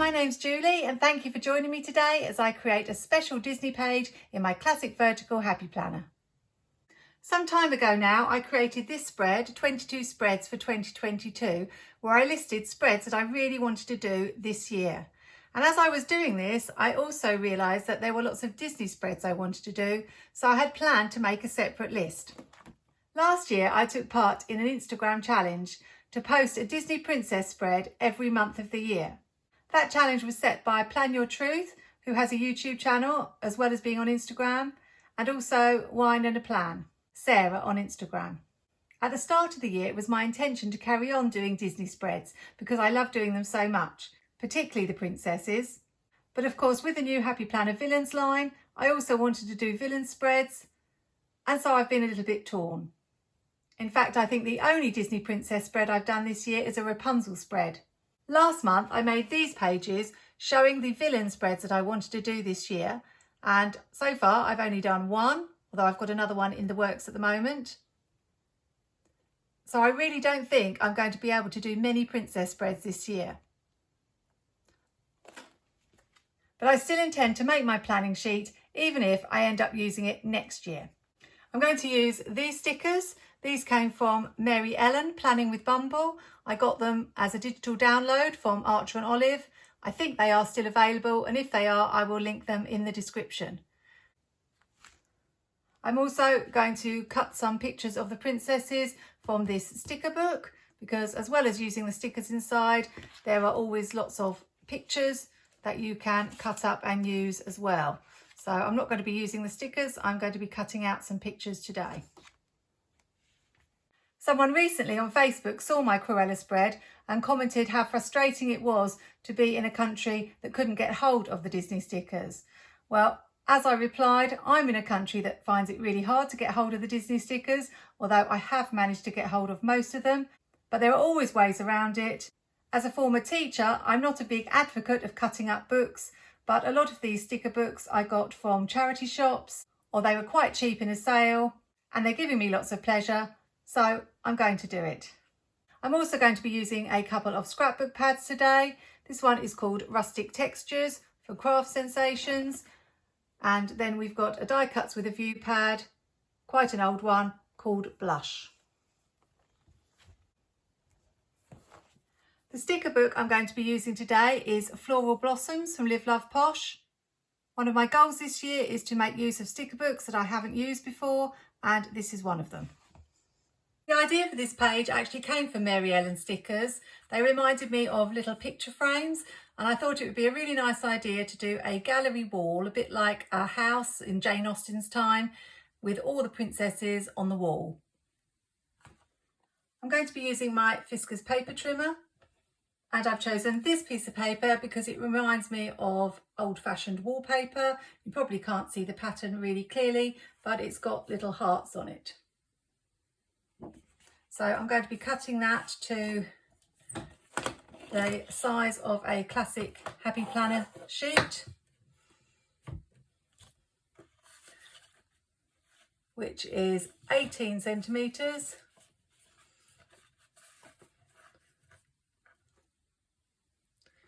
my name's Julie and thank you for joining me today as I create a special Disney page in my classic vertical happy planner. Some time ago now I created this spread, 22 spreads for 2022, where I listed spreads that I really wanted to do this year. And as I was doing this, I also realised that there were lots of Disney spreads I wanted to do, so I had planned to make a separate list. Last year I took part in an Instagram challenge to post a Disney princess spread every month of the year. That challenge was set by Plan Your Truth, who has a YouTube channel as well as being on Instagram, and also Wine and a Plan, Sarah on Instagram. At the start of the year, it was my intention to carry on doing Disney spreads because I love doing them so much, particularly the princesses. But of course, with the new Happy Planner Villains line, I also wanted to do villain spreads, and so I've been a little bit torn. In fact, I think the only Disney princess spread I've done this year is a Rapunzel spread. Last month, I made these pages showing the villain spreads that I wanted to do this year. And so far, I've only done one, although I've got another one in the works at the moment. So I really don't think I'm going to be able to do many princess spreads this year. But I still intend to make my planning sheet, even if I end up using it next year. I'm going to use these stickers. These came from Mary Ellen, Planning with Bumble. I got them as a digital download from Archer and Olive. I think they are still available, and if they are, I will link them in the description. I'm also going to cut some pictures of the princesses from this sticker book, because as well as using the stickers inside, there are always lots of pictures that you can cut up and use as well. So I'm not going to be using the stickers, I'm going to be cutting out some pictures today. Someone recently on Facebook saw my Cruella spread and commented how frustrating it was to be in a country that couldn't get hold of the Disney stickers. Well, as I replied, I'm in a country that finds it really hard to get hold of the Disney stickers, although I have managed to get hold of most of them, but there are always ways around it. As a former teacher, I'm not a big advocate of cutting up books, but a lot of these sticker books I got from charity shops, or they were quite cheap in a sale, and they're giving me lots of pleasure. So I'm going to do it. I'm also going to be using a couple of scrapbook pads today. This one is called Rustic Textures for craft sensations. And then we've got a die cuts with a view pad, quite an old one, called Blush. The sticker book I'm going to be using today is Floral Blossoms from Live Love Posh. One of my goals this year is to make use of sticker books that I haven't used before, and this is one of them. The idea for this page actually came from Mary Ellen stickers. They reminded me of little picture frames, and I thought it would be a really nice idea to do a gallery wall, a bit like a house in Jane Austen's time, with all the princesses on the wall. I'm going to be using my Fiskars paper trimmer, and I've chosen this piece of paper because it reminds me of old-fashioned wallpaper. You probably can't see the pattern really clearly, but it's got little hearts on it. So I'm going to be cutting that to the size of a classic Happy Planner sheet, which is 18 centimetres.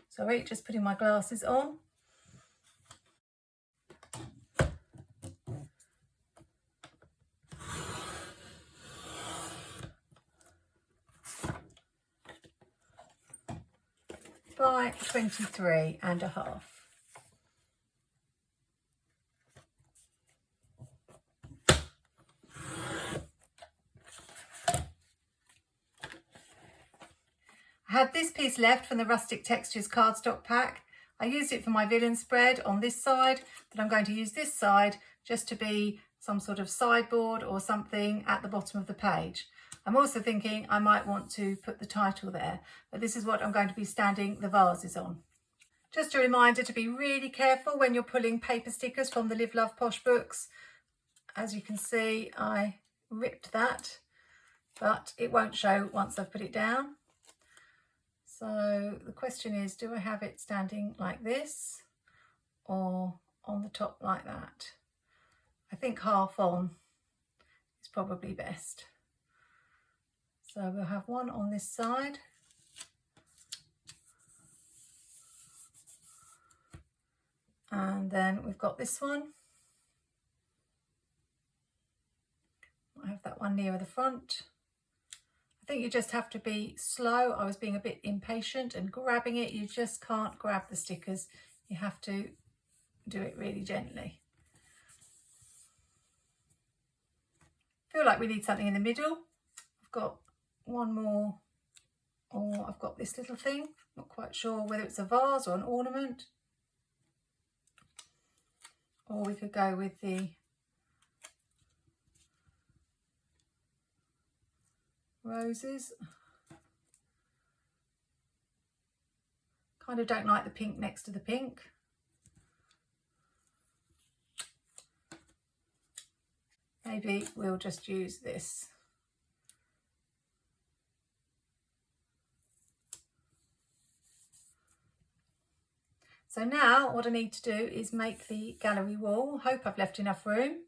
Sorry, just putting my glasses on. By 23 and a half. I had this piece left from the Rustic Textures cardstock pack. I used it for my villain spread on this side, but I'm going to use this side just to be some sort of sideboard or something at the bottom of the page. I'm also thinking I might want to put the title there, but this is what I'm going to be standing the vases on. Just a reminder to be really careful when you're pulling paper stickers from the Live Love Posh books. As you can see, I ripped that, but it won't show once I've put it down. So the question is, do I have it standing like this or on the top like that? I think half on is probably best. So we'll have one on this side And then we've got this one. I have that one nearer the front. I think you just have to be slow. I was being a bit impatient and grabbing it. You just can't grab the stickers. You have to do it really gently. I feel like we need something in the middle. I've got one more, or I've got this little thing. Not quite sure whether it's a vase or an ornament. Or we could go with the roses. Kind of don't like the pink next to the pink. Maybe we'll just use this. So now what I need to do is make the gallery wall. Hope I've left enough room.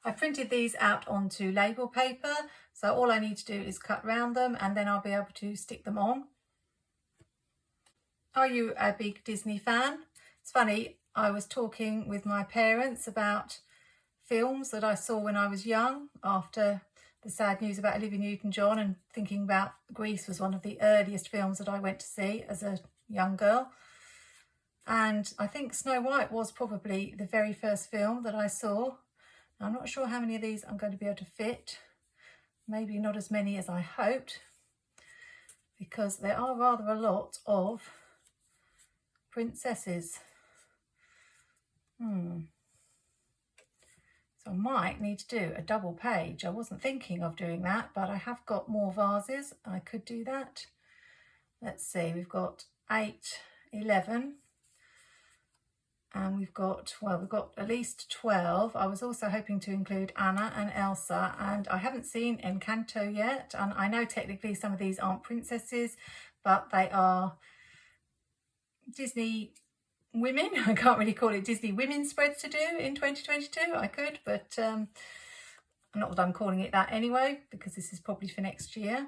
I printed these out onto label paper, so all I need to do is cut round them and then I'll be able to stick them on. Are you a big Disney fan? It's funny, I was talking with my parents about films that I saw when I was young after the sad news about Olivia Newton-John, and thinking about Grease was one of the earliest films that I went to see as a young girl. And I think Snow White was probably the very first film that I saw. I'm not sure how many of these I'm going to be able to fit. Maybe not as many as I hoped, because there are rather a lot of princesses. So I might need to do a double page. I wasn't thinking of doing that, but I have got more vases. I could do that. Let's see, we've got 8, 11. And we've got at least 12. I was also hoping to include Anna and Elsa, and I haven't seen Encanto yet. And I know technically some of these aren't princesses, but they are Disney women. I can't really call it Disney women spreads to do in 2022. I could, but not that I'm calling it that anyway, because this is probably for next year.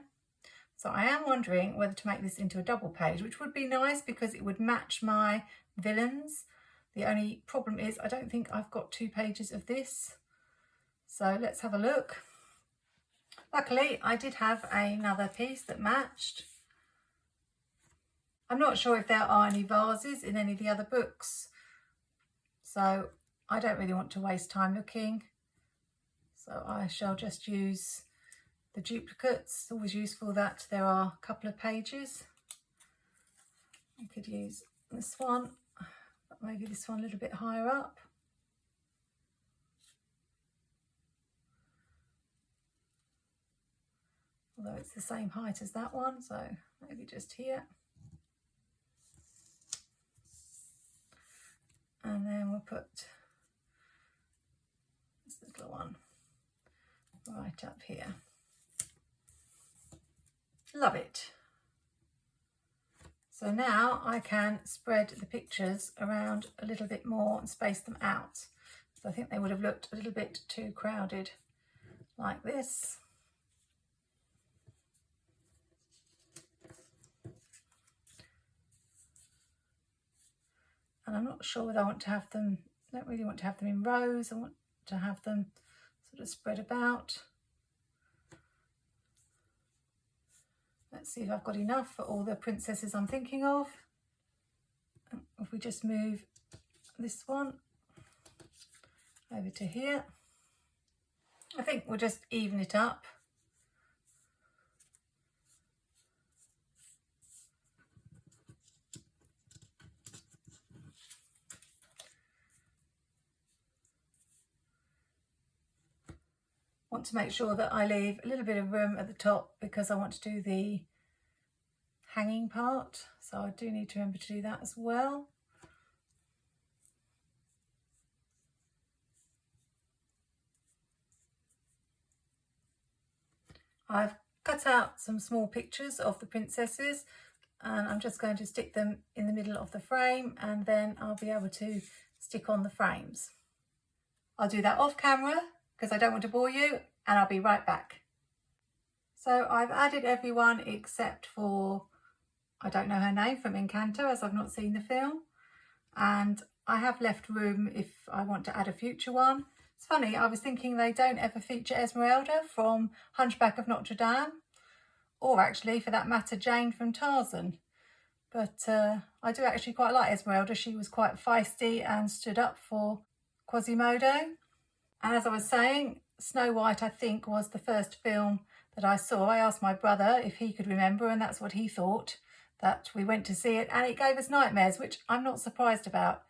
So I am wondering whether to make this into a double page, which would be nice because it would match my villains. The only problem is I don't think I've got 2 pages of this. So let's have a look. Luckily, I did have another piece that matched. I'm not sure if there are any vases in any of the other books, so I don't really want to waste time looking. So I shall just use the duplicates. It's always useful that there are a couple of pages. I could use this one. Maybe this one a little bit higher up. Although it's the same height as that one, so maybe just here. And then we'll put this little one right up here. Love it. So now I can spread the pictures around a little bit more and space them out. So I think they would have looked a little bit too crowded like this. And I'm not sure whether I want to have them, I don't really want to have them in rows. I want to have them sort of spread about. Let's see if I've got enough for all the princesses I'm thinking of. If we just move this one over to here, I think we'll just even it up. Want to make sure that I leave a little bit of room at the top because I want to do the hanging part, so I do need to remember to do that as well. I've cut out some small pictures of the princesses and I'm just going to stick them in the middle of the frame, and then I'll be able to stick on the frames. I'll do that off camera because I don't want to bore you, and I'll be right back. So I've added everyone except for, I don't know her name, from Encanto, as I've not seen the film. And I have left room if I want to add a future one. It's funny, I was thinking they don't ever feature Esmeralda from Hunchback of Notre Dame, or actually for that matter Jane from Tarzan. But I do actually quite like Esmeralda. She was quite feisty and stood up for Quasimodo. And as I was saying, Snow White I think was the first film that I saw. I asked my brother if he could remember, and that's what he thought, that we went to see it, and it gave us nightmares, which I'm not surprised about.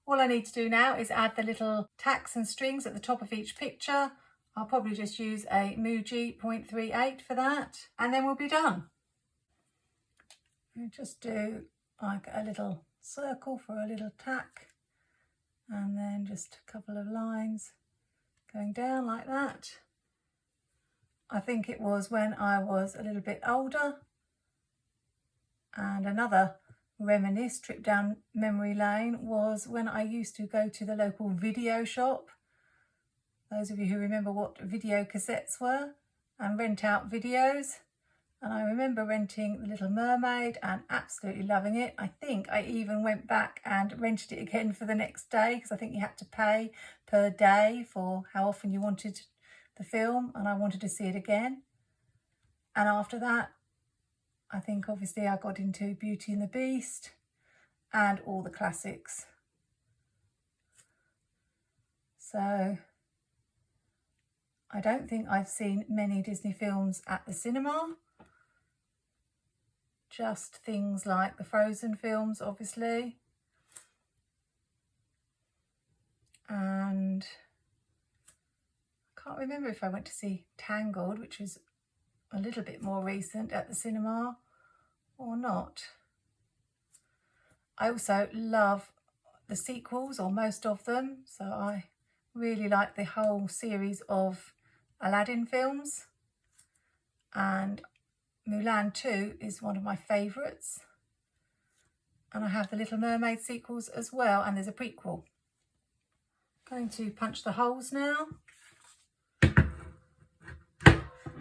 All I need to do now is add the little tacks and strings at the top of each picture. I'll probably just use a Muji 0.38 for that, and then we'll be done. I'll just do like a little circle for a little tack, and then just a couple of lines going down like that. I think it was when I was a little bit older. And another reminisce trip down memory lane was when I used to go to the local video shop. Those of you who remember what video cassettes were, and rent out videos. And I remember renting The Little Mermaid and absolutely loving it. I think I even went back and rented it again for the next day, because I think you had to pay per day for how often you wanted the film, and I wanted to see it again. And after that, I think obviously I got into Beauty and the Beast and all the classics. So I don't think I've seen many Disney films at the cinema. Just things like the Frozen films, obviously. And I can't remember if I went to see Tangled, which was a little bit more recent, at the cinema or not. I also love the sequels, or most of them. So I really like the whole series of Aladdin films. And Mulan 2 is one of my favourites. And I have the Little Mermaid sequels as well, and there's a prequel. Going to punch the holes now.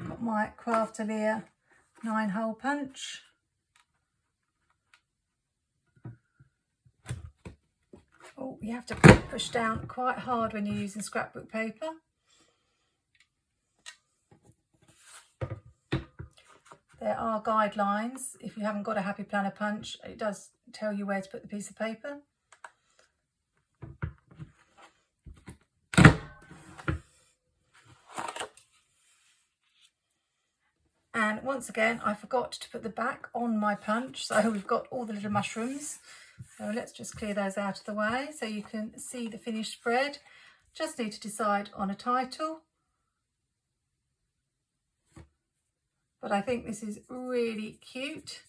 Got my Craftelier 9-hole punch. Oh, you have to push down quite hard when you're using scrapbook paper. There are guidelines. If you haven't got a Happy Planner punch, it does tell you where to put the piece of paper. And once again, I forgot to put the back on my punch. So we've got all the little mushrooms. So let's just clear those out of the way so you can see the finished spread. Just need to decide on a title. But I think this is really cute.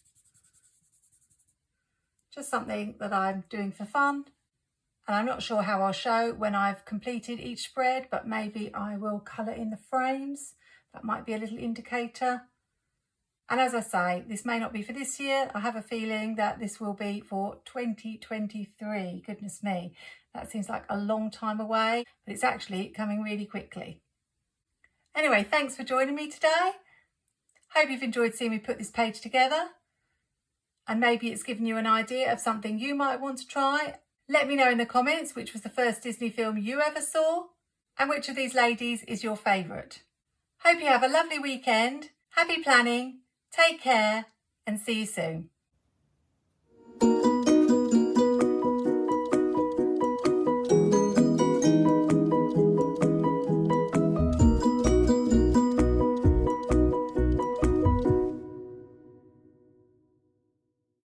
Just something that I'm doing for fun. And I'm not sure how I'll show when I've completed each spread, but maybe I will colour in the frames. That might be a little indicator. And as I say, this may not be for this year. I have a feeling that this will be for 2023. Goodness me, that seems like a long time away, but it's actually coming really quickly. Anyway, thanks for joining me today. Hope you've enjoyed seeing me put this page together, and maybe it's given you an idea of something you might want to try. Let me know in the comments which was the first Disney film you ever saw, and which of these ladies is your favourite. Hope you have a lovely weekend. Happy planning, take care, and see you soon.